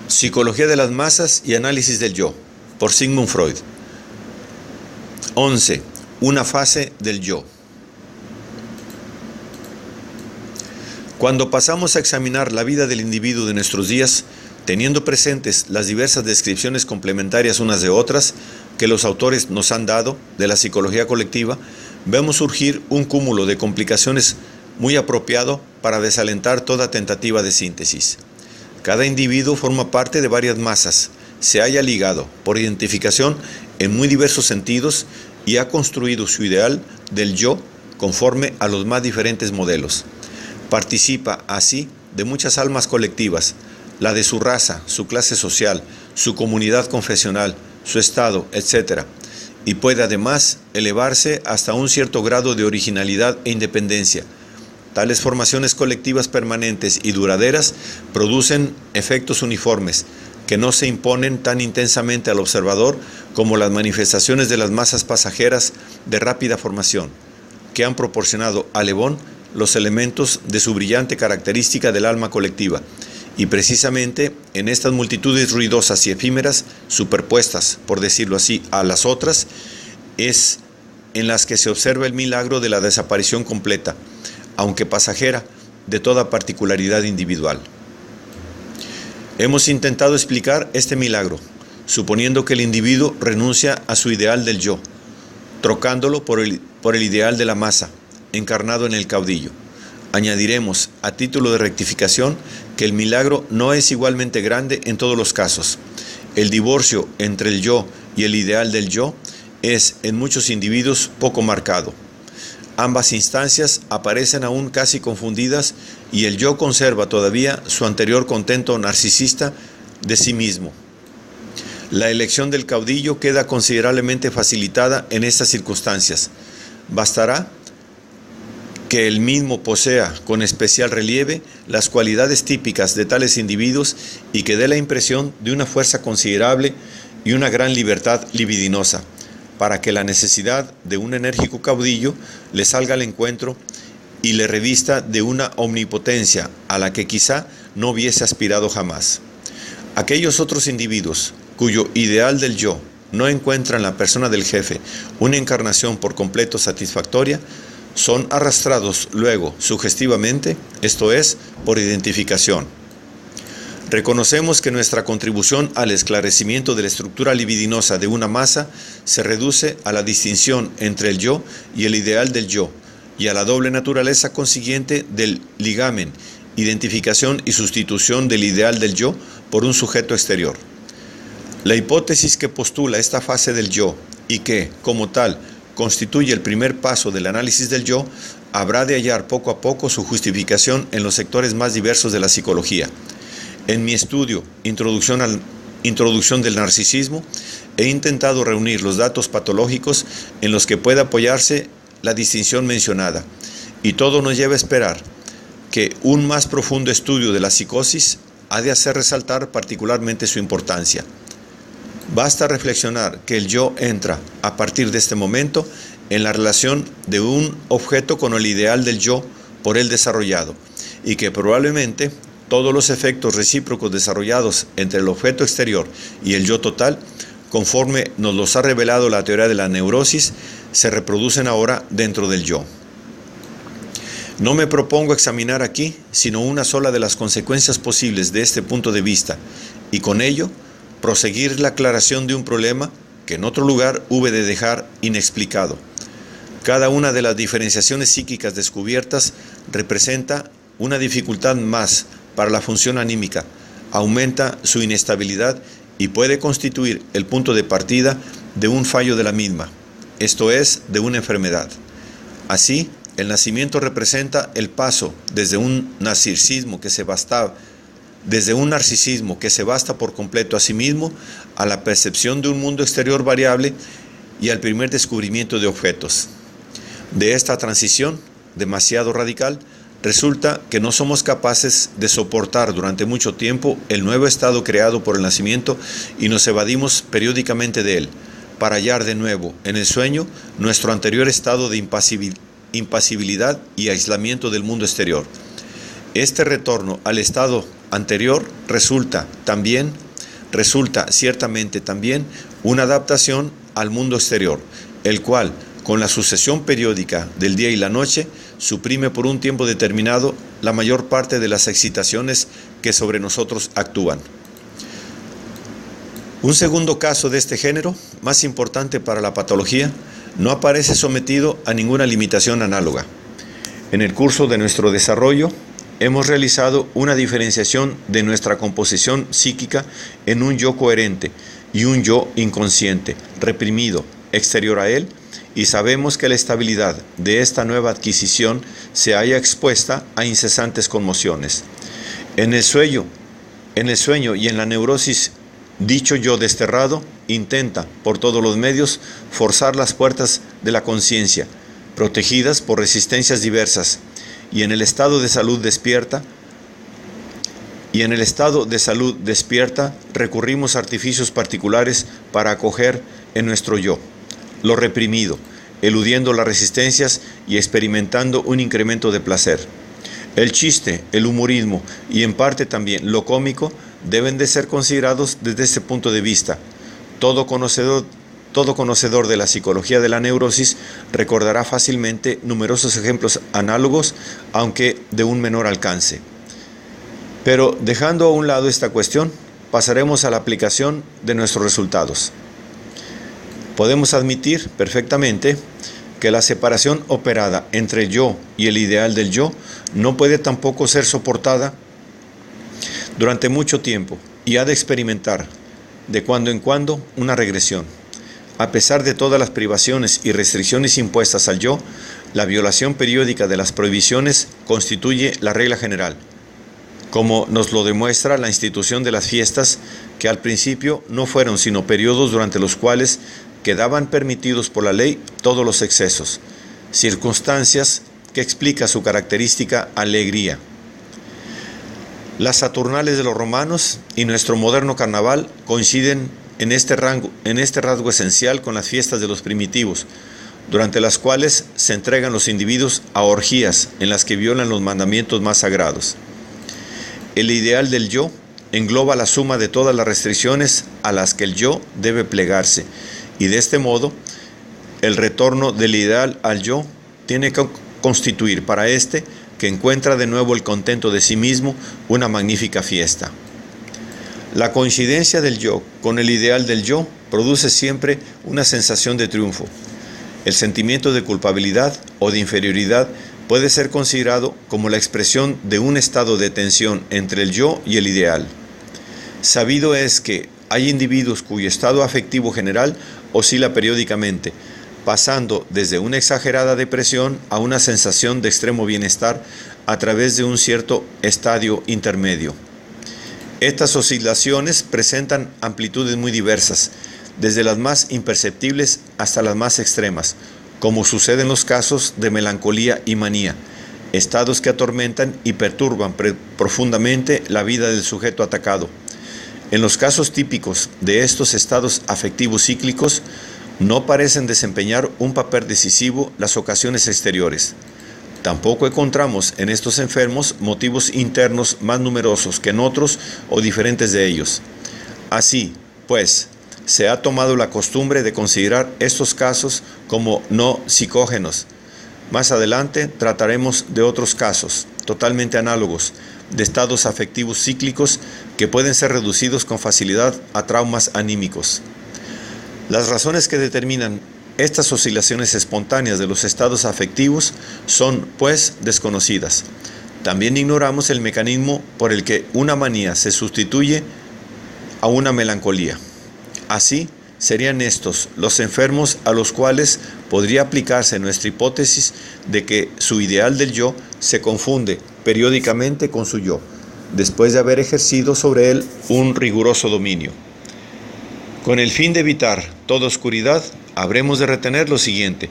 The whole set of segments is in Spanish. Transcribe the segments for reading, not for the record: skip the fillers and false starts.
Psicología de las masas y análisis del yo, por Sigmund Freud. 11. Una fase del yo. Cuando pasamos a examinar la vida del individuo de nuestros días, teniendo presentes las diversas descripciones complementarias unas de otras que los autores nos han dado de la psicología colectiva, vemos surgir un cúmulo de complicaciones muy apropiado para desalentar toda tentativa de síntesis. Cada individuo forma parte de varias masas, se halla ligado por identificación en muy diversos sentidos y ha construido su ideal del yo conforme a los más diferentes modelos. Participa así de muchas almas colectivas, la de su raza, su clase social, su comunidad confesional, su estado, etc. Y puede además elevarse hasta un cierto grado de originalidad e independencia. Tales formaciones colectivas permanentes y duraderas producen efectos uniformes que no se imponen tan intensamente al observador como las manifestaciones de las masas pasajeras de rápida formación, que han proporcionado a Le Bon los elementos de su brillante característica del alma colectiva. Y precisamente en estas multitudes ruidosas y efímeras, superpuestas, por decirlo así, a las otras, es en las que se observa el milagro de la desaparición completa, aunque pasajera, de toda particularidad individual. Hemos intentado explicar este milagro, suponiendo que el individuo renuncia a su ideal del yo, trocándolo por el ideal de la masa, encarnado en el caudillo. Añadiremos, a título de rectificación, que el milagro no es igualmente grande en todos los casos. El divorcio entre el yo y el ideal del yo es, en muchos individuos, poco marcado. Ambas instancias aparecen aún casi confundidas y el yo conserva todavía su anterior contento narcisista de sí mismo. La elección del caudillo queda considerablemente facilitada en estas circunstancias. Bastará que él mismo posea con especial relieve las cualidades típicas de tales individuos y que dé la impresión de una fuerza considerable y una gran libertad libidinosa, para que la necesidad de un enérgico caudillo le salga al encuentro y le revista de una omnipotencia a la que quizá no hubiese aspirado jamás. Aquellos otros individuos cuyo ideal del yo no encuentra en la persona del jefe una encarnación por completo satisfactoria, son arrastrados luego sugestivamente, esto es, por identificación. Reconocemos que nuestra contribución al esclarecimiento de la estructura libidinosa de una masa se reduce a la distinción entre el yo y el ideal del yo, y a la doble naturaleza consiguiente del ligamen, identificación y sustitución del ideal del yo por un sujeto exterior. La hipótesis que postula esta fase del yo y que, como tal, constituye el primer paso del análisis del yo, habrá de hallar poco a poco su justificación en los sectores más diversos de la psicología. En mi estudio, Introducción del narcisismo, he intentado reunir los datos patológicos en los que pueda apoyarse la distinción mencionada, y todo nos lleva a esperar que un más profundo estudio de la psicosis ha de hacer resaltar particularmente su importancia. Basta reflexionar que el yo entra, a partir de este momento, en la relación de un objeto con el ideal del yo por él desarrollado, y que probablemente todos los efectos recíprocos desarrollados entre el objeto exterior y el yo total, conforme nos los ha revelado la teoría de la neurosis, se reproducen ahora dentro del yo. No me propongo examinar aquí sino una sola de las consecuencias posibles de este punto de vista, y con ello proseguir la aclaración de un problema que en otro lugar hube de dejar inexplicado. Cada una de las diferenciaciones psíquicas descubiertas representa una dificultad más para la función anímica, aumenta su inestabilidad y puede constituir el punto de partida de un fallo de la misma, esto es, de una enfermedad. Así, el nacimiento representa el paso desde un narcisismo que se basta por completo a sí mismo, a la percepción de un mundo exterior variable y al primer descubrimiento de objetos. De esta transición, demasiado radical, resulta que no somos capaces de soportar durante mucho tiempo el nuevo estado creado por el nacimiento y nos evadimos periódicamente de él, para hallar de nuevo en el sueño nuestro anterior estado de impasibilidad y aislamiento del mundo exterior. Este retorno al estado anterior resulta ciertamente también una adaptación al mundo exterior, el cual, con la sucesión periódica del día y la noche, suprime por un tiempo determinado la mayor parte de las excitaciones que sobre nosotros actúan. Un segundo caso de este género, más importante para la patología, no aparece sometido a ninguna limitación análoga. En el curso de nuestro desarrollo, hemos realizado una diferenciación de nuestra composición psíquica en un yo coherente y un yo inconsciente, reprimido, exterior a él, y sabemos que la estabilidad de esta nueva adquisición se halla expuesta a incesantes conmociones. En el sueño y en la neurosis, dicho yo desterrado intenta, por todos los medios, forzar las puertas de la conciencia, protegidas por resistencias diversas, y en el estado de salud despierta recurrimos a artificios particulares para acoger en nuestro yo lo reprimido, eludiendo las resistencias y experimentando un incremento de placer. El chiste, el humorismo y en parte también lo cómico deben de ser considerados desde este punto de vista. Todo conocedor de la psicología de la neurosis recordará fácilmente numerosos ejemplos análogos, aunque de un menor alcance. Pero dejando a un lado esta cuestión, pasaremos a la aplicación de nuestros resultados. Podemos admitir perfectamente que la separación operada entre el yo y el ideal del yo no puede tampoco ser soportada durante mucho tiempo y ha de experimentar de cuando en cuando una regresión. A pesar de todas las privaciones y restricciones impuestas al yo, la violación periódica de las prohibiciones constituye la regla general, como nos lo demuestra la institución de las fiestas, que al principio no fueron sino periodos durante los cuales quedaban permitidos por la ley todos los excesos, circunstancias que explica su característica alegría. Las Saturnales de los romanos y nuestro moderno carnaval coinciden en este rasgo esencial con las fiestas de los primitivos, durante las cuales se entregan los individuos a orgías en las que violan los mandamientos más sagrados. El ideal del yo engloba la suma de todas las restricciones a las que el yo debe plegarse, y de este modo, el retorno del ideal al yo tiene que constituir para éste, que encuentra de nuevo el contento de sí mismo, una magnífica fiesta. La coincidencia del yo con el ideal del yo produce siempre una sensación de triunfo. El sentimiento de culpabilidad o de inferioridad puede ser considerado como la expresión de un estado de tensión entre el yo y el ideal. Sabido es que hay individuos cuyo estado afectivo general oscila periódicamente, pasando desde una exagerada depresión a una sensación de extremo bienestar a través de un cierto estadio intermedio. Estas oscilaciones presentan amplitudes muy diversas, desde las más imperceptibles hasta las más extremas, como sucede en los casos de melancolía y manía, estados que atormentan y perturban profundamente la vida del sujeto atacado. En los casos típicos de estos estados afectivos cíclicos, no parecen desempeñar un papel decisivo las ocasiones exteriores. Tampoco encontramos en estos enfermos motivos internos más numerosos que en otros o diferentes de ellos. Así, pues, se ha tomado la costumbre de considerar estos casos como no psicógenos. Más adelante trataremos de otros casos, totalmente análogos, de estados afectivos cíclicos que pueden ser reducidos con facilidad a traumas anímicos. Las razones que determinan estas oscilaciones espontáneas de los estados afectivos son, pues, desconocidas. También ignoramos el mecanismo por el que una manía se sustituye a una melancolía. Así, serían estos los enfermos a los cuales podría aplicarse nuestra hipótesis de que su ideal del yo se confunde periódicamente con su yo, después de haber ejercido sobre él un riguroso dominio. Con el fin de evitar toda oscuridad, habremos de retener lo siguiente.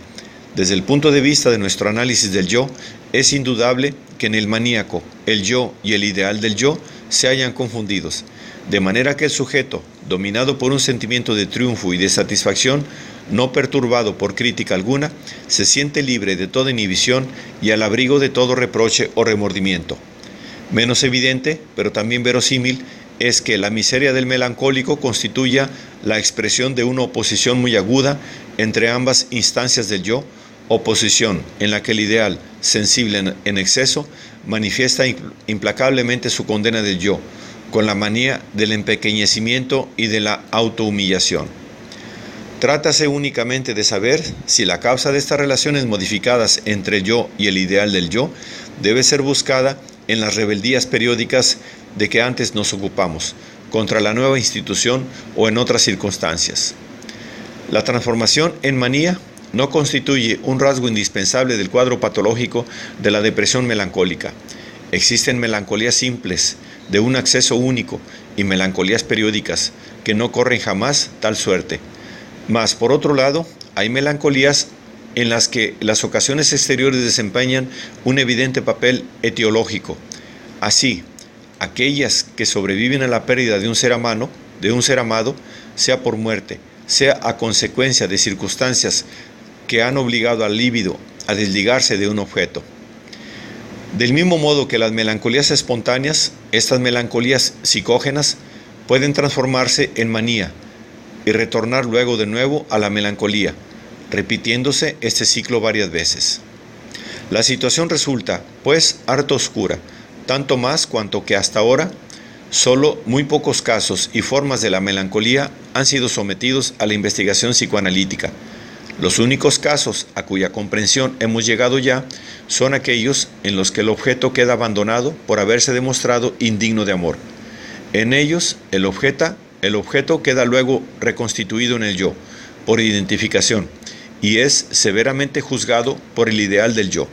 Desde el punto de vista de nuestro análisis del yo, es indudable que en el maníaco, el yo y el ideal del yo se hallan confundidos, de manera que el sujeto, dominado por un sentimiento de triunfo y de satisfacción, no perturbado por crítica alguna, se siente libre de toda inhibición y al abrigo de todo reproche o remordimiento. Menos evidente, pero también verosímil, es que la miseria del melancólico constituya la expresión de una oposición muy aguda entre ambas instancias del yo, oposición en la que el ideal, sensible en exceso, manifiesta implacablemente su condena del yo, con la manía del empequeñecimiento y de la autohumillación. Trátase únicamente de saber si la causa de estas relaciones modificadas entre el yo y el ideal del yo debe ser buscada en las rebeldías periódicas de que antes nos ocupamos, contra la nueva institución o en otras circunstancias. La transformación en manía no constituye un rasgo indispensable del cuadro patológico de la depresión melancólica. Existen melancolías simples, de un acceso único, y melancolías periódicas, que no corren jamás tal suerte. Mas, por otro lado, hay melancolías en las que las ocasiones exteriores desempeñan un evidente papel etiológico. Así, aquellas que sobreviven a la pérdida de un ser amado, sea por muerte, sea a consecuencia de circunstancias que han obligado al líbido a desligarse de un objeto. Del mismo modo que las melancolías espontáneas, estas melancolías psicógenas pueden transformarse en manía y retornar luego de nuevo a la melancolía, repitiéndose este ciclo varias veces. La situación resulta, pues, harto oscura, tanto más cuanto que hasta ahora solo muy pocos casos y formas de la melancolía han sido sometidos a la investigación psicoanalítica. Los únicos casos a cuya comprensión hemos llegado ya son aquellos en los que el objeto queda abandonado por haberse demostrado indigno de amor. En ellos, el objeto queda luego reconstituido en el yo, por identificación, y es severamente juzgado por el ideal del yo.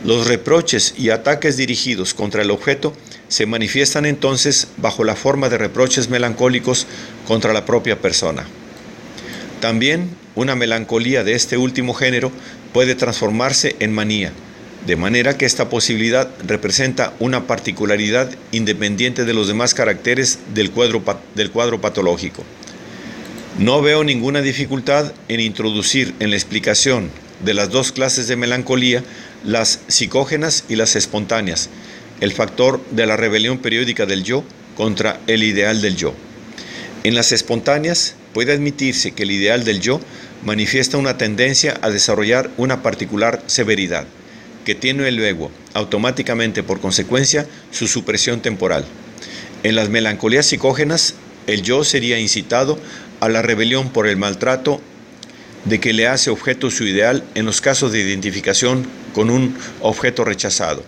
Los reproches y ataques dirigidos contra el objeto se manifiestan entonces bajo la forma de reproches melancólicos contra la propia persona. También una melancolía de este último género puede transformarse en manía, de manera que esta posibilidad representa una particularidad independiente de los demás caracteres del cuadro patológico. No veo ninguna dificultad en introducir en la explicación de las dos clases de melancolía, las psicógenas y las espontáneas, el factor de la rebelión periódica del yo contra el ideal del yo. En las espontáneas puede admitirse que el ideal del yo manifiesta una tendencia a desarrollar una particular severidad, que tiene luego, automáticamente por consecuencia, su supresión temporal. En las melancolías psicógenas, el yo sería incitado a la rebelión por el maltrato de que le hace objeto su ideal en los casos de identificación con un objeto rechazado.